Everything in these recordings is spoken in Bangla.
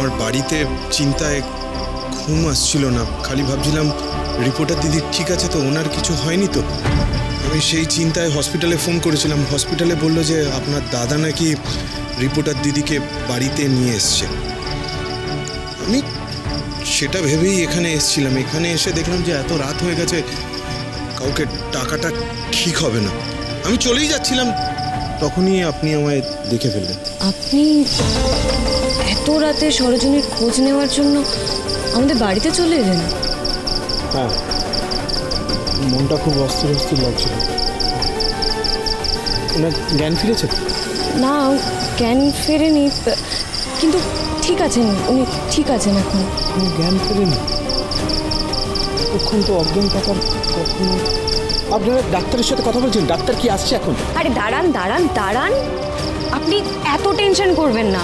আমার বাড়িতে চিন্তায় ঘুম আসছিল না, খালি ভাবছিলাম রিপোর্টার দিদি ঠিক আছে তো, ওনার কিছু হয়নি তো। আমি সেই চিন্তায় হসপিটালে ফোন করেছিলাম। হসপিটালে বলল যে আপনার দাদা নাকি রিপোর্টার দিদিকে বাড়িতে নিয়ে এসছে। আমি সেটা ভেবেই এখানে এসেছিলাম। এখানে এসে দেখলাম যে এত রাত হয়ে গেছে, কাউকে টাকাটা ঠিক হবে না। আমি চলেই যাচ্ছিলাম, তখনই আপনি আমায় দেখে ফেললেন। আপনি এত রাতে সরোজিনীর খোঁজ নেওয়ার জন্য আমাদের বাড়িতে চলে এলেন? হ্যাঁ, মনটা খুব অস্থির অস্থির লাগছিল। ওনার জ্ঞান ফিরেছে? না, জ্ঞান ফেরেনি, কিন্তু ঠিক আছেন, উনি ঠিক আছেন এখন। জ্ঞান ফেরেনি? তখন তো অজ্ঞান থাকার কখনো। আপনারা ডাক্তারের সাথে কথা বলছেন? ডাক্তার কি আসছে এখন? আরে দাঁড়ান দাঁড়ান দাঁড়ান, আপনি এত টেনশন করবেন না।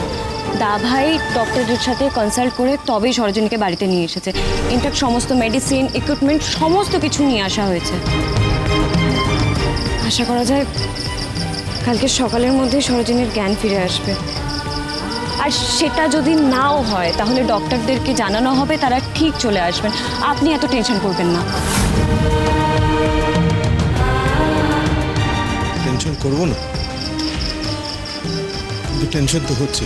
দা ভাই ডক্টরের সাথে কনসাল্ট করে তবেই সরোজিনীকে বাড়িতে নিয়ে এসেছে। ইনফ্যাক্ট সমস্ত মেডিসিন, ইকুইপমেন্ট সমস্ত কিছু নিয়ে আসা হয়েছে। আশা করা যায় কালকে সকালের মধ্যে সরোজিনীর জ্ঞান ফিরে আসবে। আর সেটা যদি নাও হয় তাহলে ডক্টরদেরকে জানানো হবে, তারা ঠিক চলে আসবেন। আপনি এত টেনশন করবেন না। টেনশন করবো না, কিন্তু টেনশন তো হচ্ছে।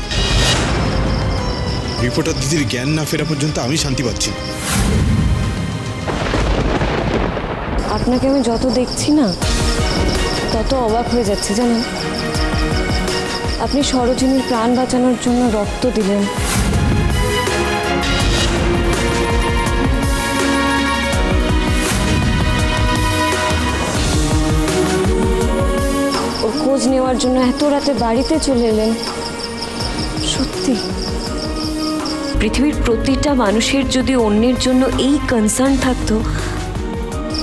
রিপোর্টার দিদির জ্ঞান না ফেরা পর্যন্ত আমি শান্তি পাচ্ছি না। আপনাকে আমি যত দেখছি না তত অবাক হয়ে যাচ্ছে জানেন। আপনি সরোজিনীর প্রাণ বাঁচানোর জন্য রক্ত দিলেন, ওর খোঁজ নেওয়ার জন্য এত রাতে বাড়িতে চলে এলেন। সত্যি পৃথিবীর প্রতিটা মানুষের যদি অন্যের জন্য এই কনসার্ন থাকতো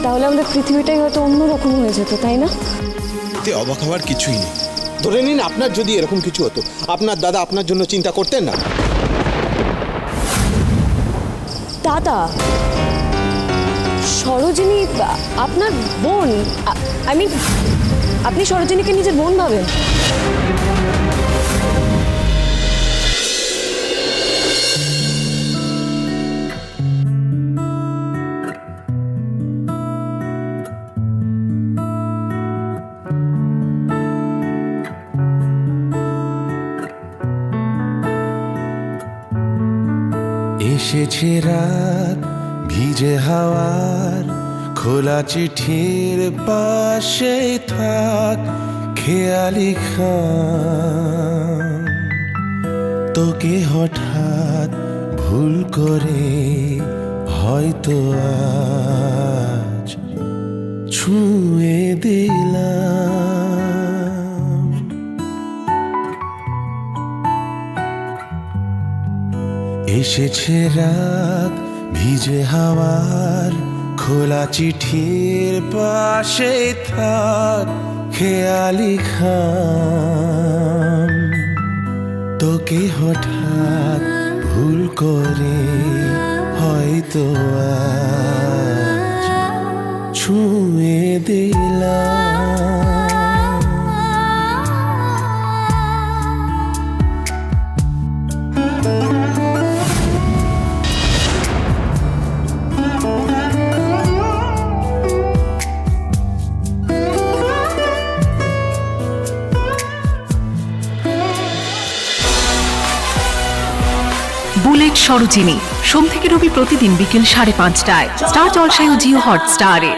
তাহলে আমাদের পৃথিবীটাই হয়তো অন্যরকম হয়ে যেত, তাই না? এতে অবাক হওয়ার কিছুই নেই। ধরে নিন আপনার যদি এরকম কিছু হতো, আপনার দাদা আপনার জন্য চিন্তা করতেন না? দাদা, সরোজিনী আপনার বোন, আপনি সরোজিনীকে নিজের বোন ভাবেন? এসেছে রাত, ভিজে হাওয়ার খোলা চিঠির পাশে থাক খেয়ালি খান। তোকে হঠাৎ ভুল করে হয়তো আজ ছুঁয়ে দিলাম। এসেছে রাত, ভিজে হাওয়ার খোলা চিঠির পাশে থাক খেয়ালি খান। তোকে হঠাৎ ভুল করে হয়তো আজ ছুঁয়ে দিলাম। বুলেট সরোজিনী সোম থেকে রবি প্রতিদিন বিকেল 5:30টায় স্টার জলসায় ও জিও হটস্টারে।